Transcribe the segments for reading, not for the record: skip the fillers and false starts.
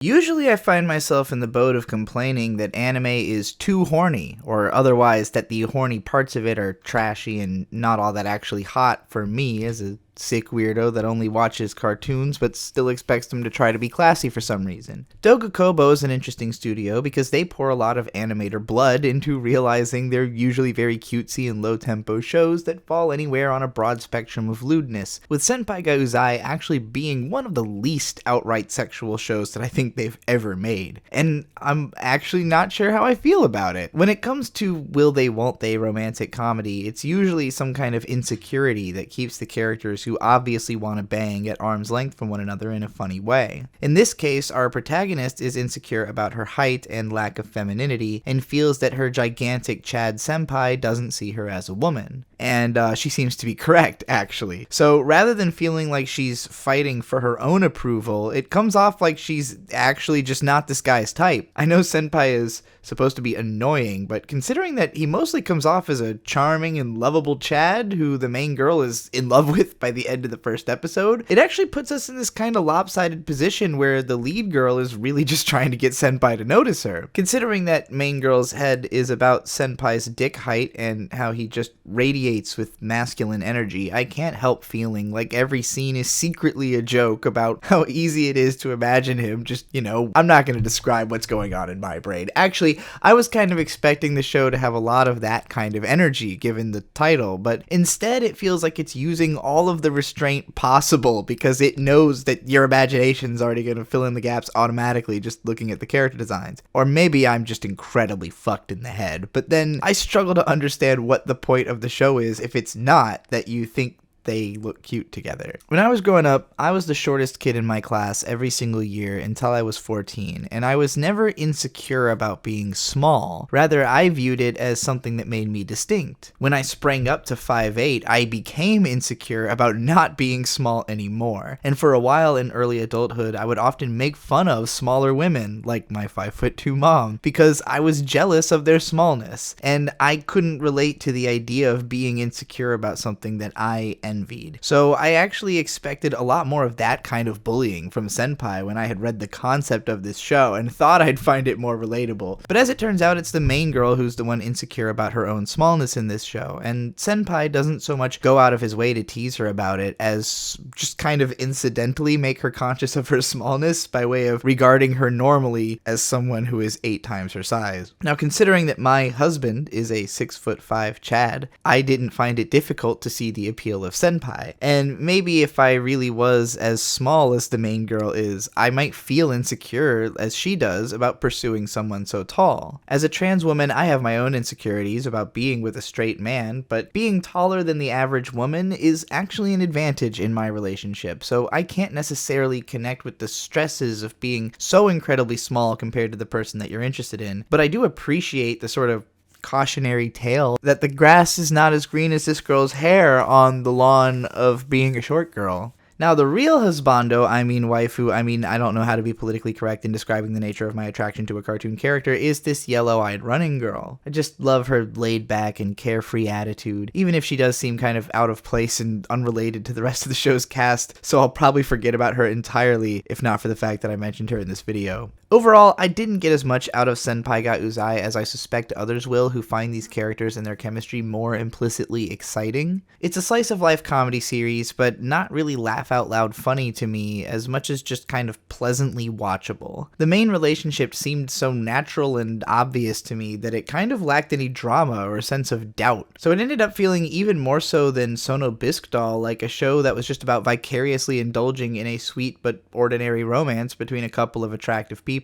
Usually I find myself in the boat of complaining that anime is too horny, or otherwise that the horny parts of it are trashy and not all that actually hot for me as a sick weirdo that only watches cartoons but still expects them to try to be classy for some reason. Doga Kobo is an interesting studio because they pour a lot of animator blood into realizing they're usually very cutesy and low-tempo shows that fall anywhere on a broad spectrum of lewdness, with Senpai Ga Uzai actually being one of the least outright sexual shows that I think they've ever made. And I'm actually not sure how I feel about it. When it comes to will they won't they romantic comedy, it's usually some kind of insecurity that keeps the characters who obviously want to bang at arm's length from one another in a funny way. In this case, our protagonist is insecure about her height and lack of femininity, and feels that her gigantic Chad senpai doesn't see her as a woman. And she seems to be correct, actually. So rather than feeling like she's fighting for her own approval, it comes off like she's actually just not this guy's type. I know Senpai is supposed to be annoying, but considering that he mostly comes off as a charming and lovable Chad who the main girl is in love with by the end of the first episode, it actually puts us in this kind of lopsided position where the lead girl is really just trying to get Senpai to notice her. Considering that main girl's head is about Senpai's dick height and how he just radiates with masculine energy, I can't help feeling like every scene is secretly a joke about how easy it is to imagine him just, I'm not going to describe what's going on in my brain. Actually, I was kind of expecting the show to have a lot of that kind of energy given the title, but instead it feels like it's using all of the restraint possible because it knows that your imagination's already going to fill in the gaps automatically just looking at the character designs. Or maybe I'm just incredibly fucked in the head, but then I struggle to understand what the point of the show is if it's not that you think they look cute together. When I was growing up, I was the shortest kid in my class every single year until I was 14, and I was never insecure about being small. Rather, I viewed it as something that made me distinct. When I sprang up to 5'8", I became insecure about not being small anymore. And for a while in early adulthood, I would often make fun of smaller women, like my 5'2" mom, because I was jealous of their smallness, and I couldn't relate to the idea of being insecure about something that I envied. So I actually expected a lot more of that kind of bullying from Senpai when I had read the concept of this show and thought I'd find it more relatable. But as it turns out, it's the main girl who's the one insecure about her own smallness in this show, and Senpai doesn't so much go out of his way to tease her about it as just kind of incidentally make her conscious of her smallness by way of regarding her normally as someone who is 8 times her size. Now, considering that my husband is a 6'5" Chad, I didn't find it difficult to see the appeal of Senpai, and maybe if I really was as small as the main girl is, I might feel insecure as she does about pursuing someone so tall. As a trans woman, I have my own insecurities about being with a straight man, but being taller than the average woman is actually an advantage in my relationship, so I can't necessarily connect with the stresses of being so incredibly small compared to the person that you're interested in, but I do appreciate the sort of cautionary tale that the grass is not as green as this girl's hair on the lawn of being a short girl. Now, the real husbando, waifu, I don't know how to be politically correct in describing the nature of my attraction to a cartoon character, is this yellow-eyed running girl. I just love her laid-back and carefree attitude, even if she does seem kind of out of place and unrelated to the rest of the show's cast, so I'll probably forget about her entirely, if not for the fact that I mentioned her in this video. Overall, I didn't get as much out of Senpai Ga Uzai as I suspect others will who find these characters and their chemistry more implicitly exciting. It's a slice-of-life comedy series, but not really laugh-out-loud funny to me as much as just kind of pleasantly watchable. The main relationship seemed so natural and obvious to me that it kind of lacked any drama or sense of doubt, so it ended up feeling even more so than Sono Bisque Doll like a show that was just about vicariously indulging in a sweet but ordinary romance between a couple of attractive people.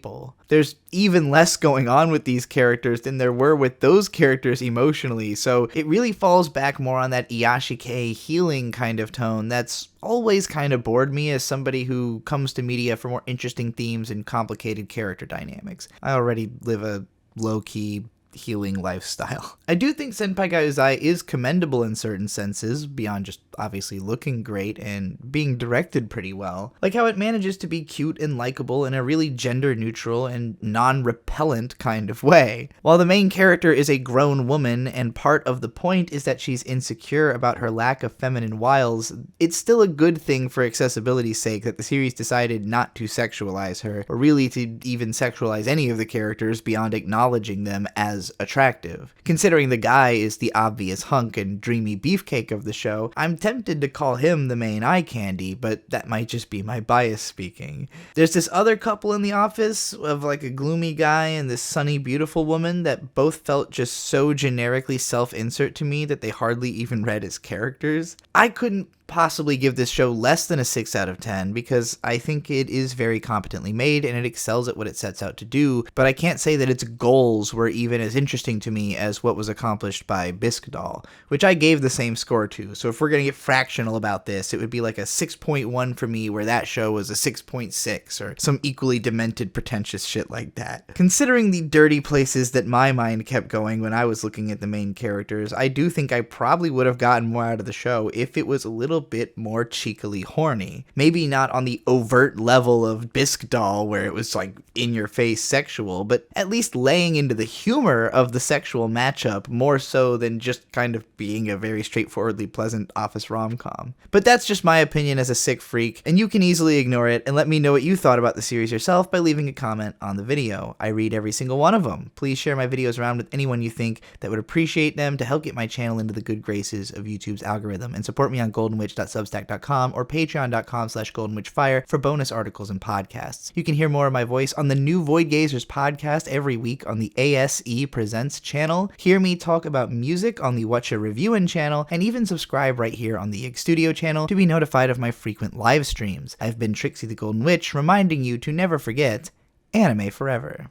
There's even less going on with these characters than there were with those characters emotionally, so it really falls back more on that Iyashikei healing kind of tone that's always kind of bored me as somebody who comes to media for more interesting themes and complicated character dynamics. I already live a low-key healing lifestyle. I do think Senpai Ga Uzai is commendable in certain senses, beyond just obviously looking great and being directed pretty well. Like how it manages to be cute and likable in a really gender-neutral and non-repellent kind of way. While the main character is a grown woman and part of the point is that she's insecure about her lack of feminine wiles, it's still a good thing for accessibility's sake that the series decided not to sexualize her, or really to even sexualize any of the characters beyond acknowledging them as attractive. Considering the guy is the obvious hunk and dreamy beefcake of the show, I'm tempted to call him the main eye candy, but that might just be my bias speaking. There's this other couple in the office of like a gloomy guy and this sunny beautiful woman that both felt just so generically self-insert to me that they hardly even read as characters. I couldn't possibly give this show less than a 6 out of 10 because I think it is very competently made and it excels at what it sets out to do, but I can't say that its goals were even as interesting to me as what was accomplished by Bisque Doll, which I gave the same score to. So if we're going to get fractional about this, it would be like a 6.1 for me where that show was a 6.6 or some equally demented pretentious shit like that. Considering the dirty places that my mind kept going when I was looking at the main characters, I do think I probably would have gotten more out of the show if it was a little bit more cheekily horny. Maybe not on the overt level of Bisque Doll where it was like in your face sexual, but at least laying into the humor of the sexual matchup more so than just kind of being a very straightforwardly pleasant office rom-com. But that's just my opinion as a sick freak, and you can easily ignore it and let me know what you thought about the series yourself by leaving a comment on the video. I read every single one of them. Please share my videos around with anyone you think that would appreciate them to help get my channel into the good graces of YouTube's algorithm, and support me on goldenwitch.substack.com or patreon.com/goldenwitchfire for bonus articles and podcasts. You can hear more of my voice on the new Void Gazers podcast every week on the ASE Presents channel, hear me talk about music on the Whatcha Reviewin' channel, and even subscribe right here on the Ig Studio channel to be notified of my frequent live streams. I've been Trixie the Golden Witch, reminding you to never forget anime forever.